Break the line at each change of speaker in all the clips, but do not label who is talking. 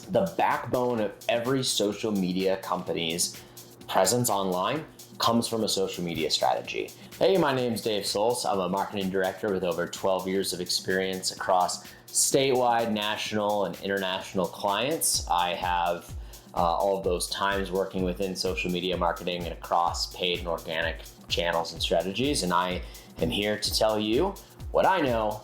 The backbone of every social media company's presence online comes from a social media strategy. Hey, my name's Dave Sols. I'm a marketing director with over 12 years of experience across statewide, national, and international clients. I have all of those times working within social media marketing and across paid and organic channels and strategies. And I am here to tell you what I know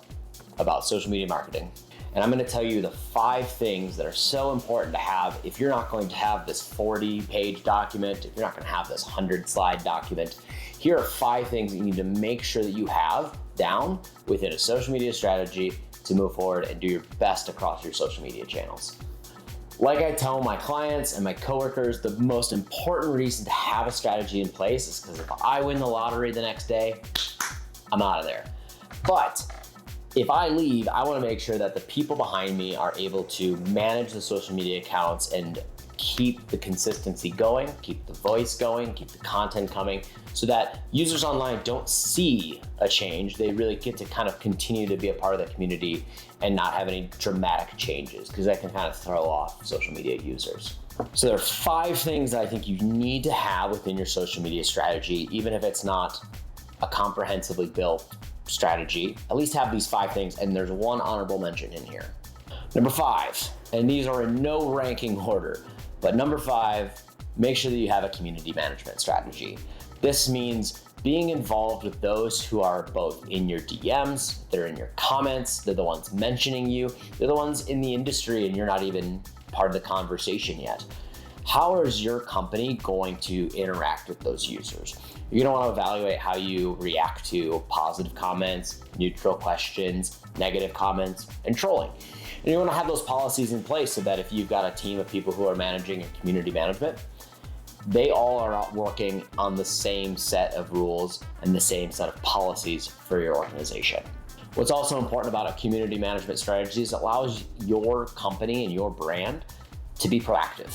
about social media marketing. And I'm going to tell you the 5 things that are so important to have if you're not going to have this 40-page document, if you're not going to have this 100-slide document. Here are 5 things that you need to make sure that you have down within a social media strategy to move forward and do your best across your social media channels. Like I tell my clients and my coworkers, the most important reason to have a strategy in place is because if I win the lottery the next day, I'm out of there. But if I leave, I want to make sure that the people behind me are able to manage the social media accounts and keep the consistency going, keep the voice going, keep the content coming, so that users online don't see a change. They really get to kind of continue to be a part of the community and not have any dramatic changes, because that can kind of throw off social media users. So there are 5 things that I think you need to have within your social media strategy, even if it's not a comprehensively built strategy. At least have these 5 things, and there's one honorable mention in here. Number 5, and these are in no ranking order, but number 5, make sure that you have a community management strategy. This means being involved with those who are both in your DMs, they're in your comments, they're the ones mentioning you, they're the ones in the industry and you're not even part of the conversation yet. How is your company going to interact with those users? You're gonna wanna evaluate how you react to positive comments, neutral questions, negative comments, and trolling. And you wanna have those policies in place so that if you've got a team of people who are managing your community management, they all are out working on the same set of rules and the same set of policies for your organization. What's also important about a community management strategy is it allows your company and your brand to be proactive,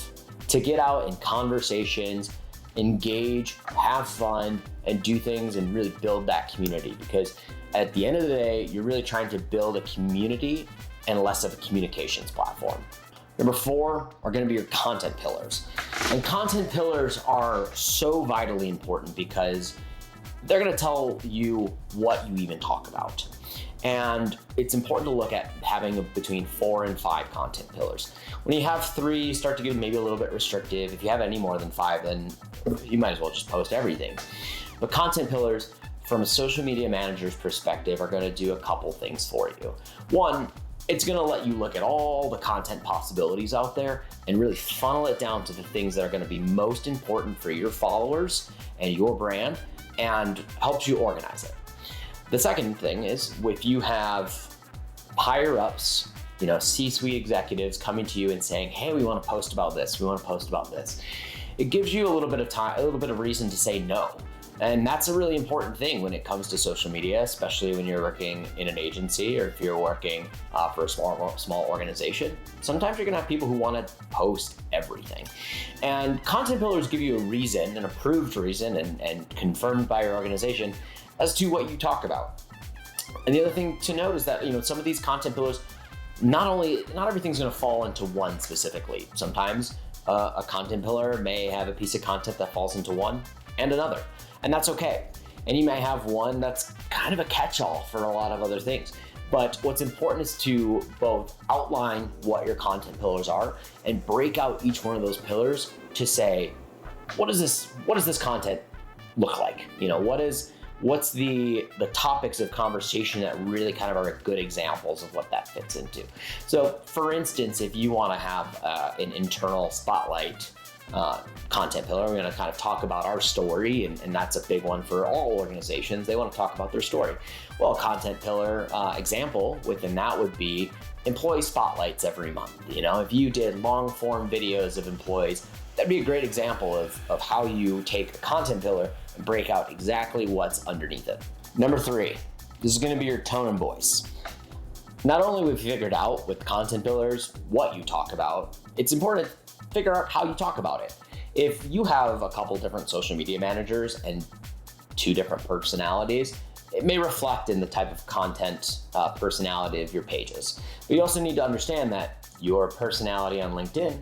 to get out in conversations, engage, have fun, and do things and really build that community. Because at the end of the day, you're really trying to build a community and less of a communications platform. Number 4 are going to be your content pillars. And content pillars are so vitally important because they're going to tell you what you even talk about. And it's important to look at having between 4 and 5 content pillars. When you have 3, you start to get maybe a little bit restrictive. If you have any more than 5, then you might as well just post everything. But content pillars, from a social media manager's perspective, are going to do a couple things for you. One, it's going to let you look at all the content possibilities out there and really funnel it down to the things that are going to be most important for your followers and your brand, and helps you organize it. The second thing is, if you have higher ups, C-suite executives coming to you and saying, hey, we want to post about this, we want to post about this, it gives you a little bit of time, a little bit of reason to say no. And that's a really important thing when it comes to social media, especially when you're working in an agency or if you're working for a small organization. Sometimes you're gonna have people who wanna post everything. And content pillars give you a reason, an approved reason and confirmed by your organization as to what you talk about. And the other thing to note is that some of these content pillars, not everything's gonna fall into one specifically. Sometimes a content pillar may have a piece of content that falls into one and another. And that's okay. And you may have one that's kind of a catch-all for a lot of other things. But what's important is to both outline what your content pillars are and break out each one of those pillars to say, what does this content look like? What's the topics of conversation that really kind of are good examples of what that fits into. So for instance, if you want to have an internal spotlight content pillar, we're going to kind of talk about our story, and that's a big one for all organizations. They want to talk about their story. Well, a content pillar example within that would be employee spotlights every month. If you did long form videos of employees, that'd be a great example of how you take a content pillar and break out exactly what's underneath it. Number 3, this is going to be your tone and voice. Not only have we figured out with content pillars what you talk about, it's important to figure out how you talk about it. If you have a couple different social media managers and 2 different personalities, it may reflect in the type of content personality of your pages. But you also need to understand that your personality on LinkedIn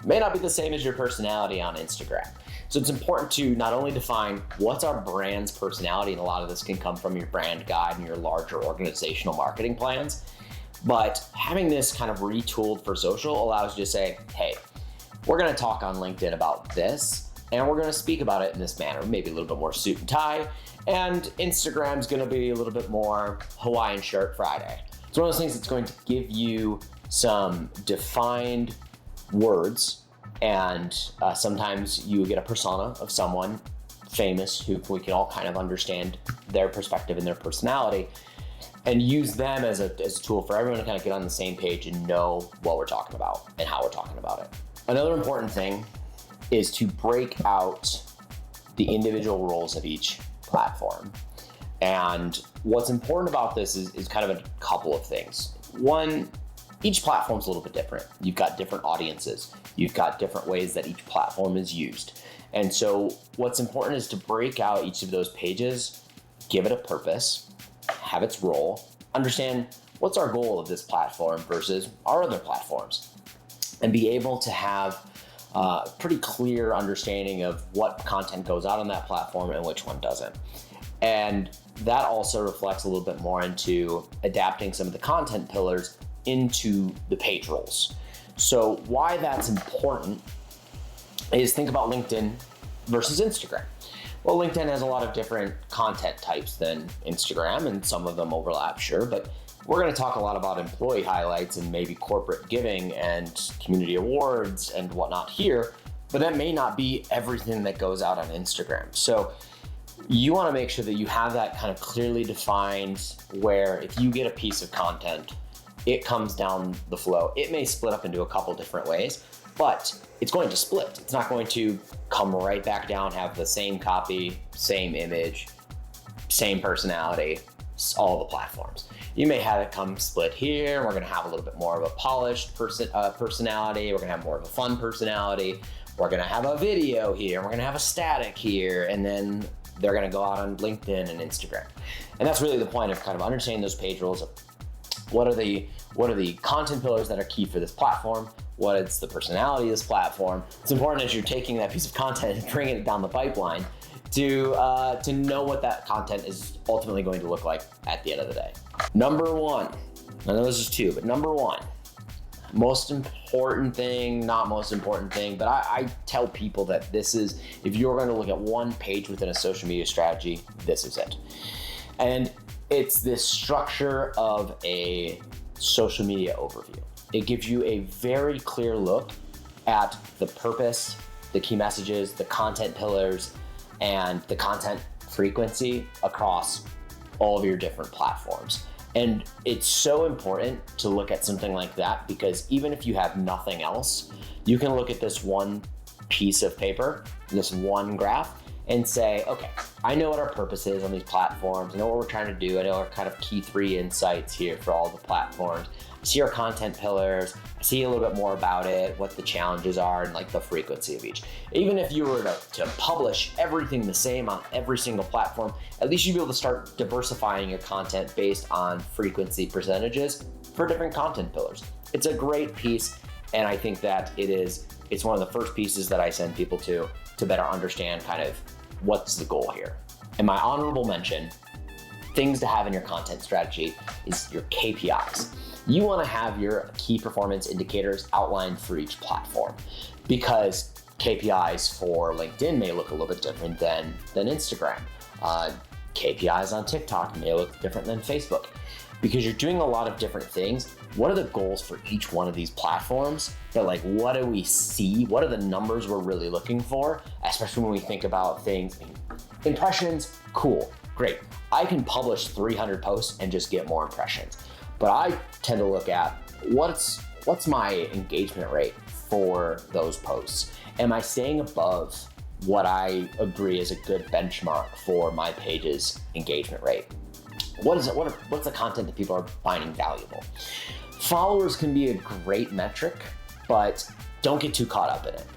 may not be the same as your personality on Instagram. So it's important to not only define what's our brand's personality, and a lot of this can come from your brand guide and your larger organizational marketing plans, but having this kind of retooled for social allows you to say, hey, we're gonna talk on LinkedIn about this, and we're gonna speak about it in this manner, maybe a little bit more suit and tie, and Instagram's gonna be a little bit more Hawaiian shirt Friday. It's one of those things that's going to give you some defined words, and sometimes you get a persona of someone famous who we can all kind of understand their perspective and their personality, and use them as a tool for everyone to kind of get on the same page and know what we're talking about and how we're talking about it. Another important thing is to break out the individual roles of each platform. And what's important about this is kind of a couple of things. One, each platform's a little bit different. You've got different audiences. You've got different ways that each platform is used. And so what's important is to break out each of those pages, give it a purpose, have its role, understand what's our goal of this platform versus our other platforms, and be able to have a pretty clear understanding of what content goes out on that platform and which one doesn't. And that also reflects a little bit more into adapting some of the content pillars into the page roles. So why that's important is think about LinkedIn versus Instagram. Well, LinkedIn has a lot of different content types than Instagram, and some of them overlap, sure, but we're going to talk a lot about employee highlights and maybe corporate giving and community awards and whatnot here, but that may not be everything that goes out on Instagram. So you want to make sure that you have that kind of clearly defined, where if you get a piece of content, it comes down the flow. It may split up into a couple different ways, but it's going to split. It's not going to come right back down, have the same copy, same image, same personality, all the platforms. You may have it come split here. We're going to have a little bit more of a polished personality. We're going to have more of a fun personality. We're going to have a video here. We're going to have a static here. And then they're going to go out on LinkedIn and Instagram. And that's really the point of kind of understanding those page roles of what are the content pillars that are key for this platform? What is the personality of this platform? It's important as you're taking that piece of content and bringing it down the pipeline to know what that content is ultimately going to look like at the end of the day. Number one, I know this is two, but number one, most important thing, not most important thing, but I tell people that this is, if you're going to look at one page within a social media strategy, this is it. And it's this structure of a social media overview. It gives you a very clear look at the purpose, the key messages, the content pillars, and the content frequency across all of your different platforms. And it's so important to look at something like that, because even if you have nothing else, you can look at this one piece of paper, this one graph, and say, okay, I know what our purpose is on these platforms. I know what we're trying to do. I know our kind of key 3 insights here for all the platforms. I see our content pillars. I see a little bit more about it, what the challenges are, and like the frequency of each. Even if you were to publish everything the same on every single platform, at least you'd be able to start diversifying your content based on frequency percentages for different content pillars. It's a great piece, and I think that it's one of the first pieces that I send people to better understand kind of what's the goal here. And my honorable mention, things to have in your content strategy, is your KPIs. You want to have your key performance indicators outlined for each platform, because KPIs for LinkedIn may look a little bit different than Instagram. KPIs on TikTok may look different than Facebook. Because you're doing a lot of different things. What are the goals for each one of these platforms? But like, what do we see? What are the numbers we're really looking for? Especially when we think about things, impressions, cool, great. I can publish 300 posts and just get more impressions. But I tend to look at what's my engagement rate for those posts? Am I staying above what I agree is a good benchmark for my page's engagement rate? What's the content that people are finding valuable? Followers can be a great metric, but don't get too caught up in it.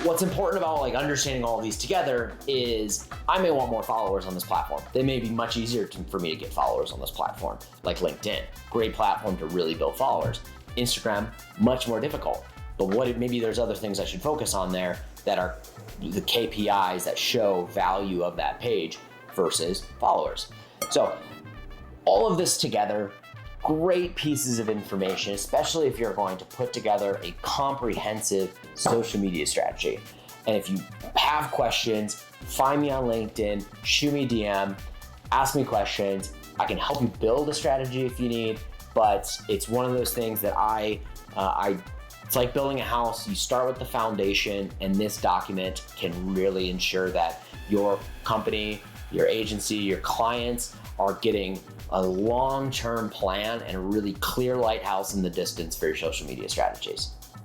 What's important about like understanding all of these together is I may want more followers on this platform. They may be much easier for me to get followers on this platform, like LinkedIn. Great platform to really build followers. Instagram, much more difficult. But maybe there's other things I should focus on there that are the KPIs that show value of that page versus followers. So all of this together, great pieces of information, especially if you're going to put together a comprehensive social media strategy. And if you have questions, find me on LinkedIn, shoot me a DM, ask me questions. I can help you build a strategy if you need, but it's one of those things that it's like building a house. You start with the foundation, and this document can really ensure that your company, your agency, your clients are getting a long-term plan and a really clear lighthouse in the distance for your social media strategies.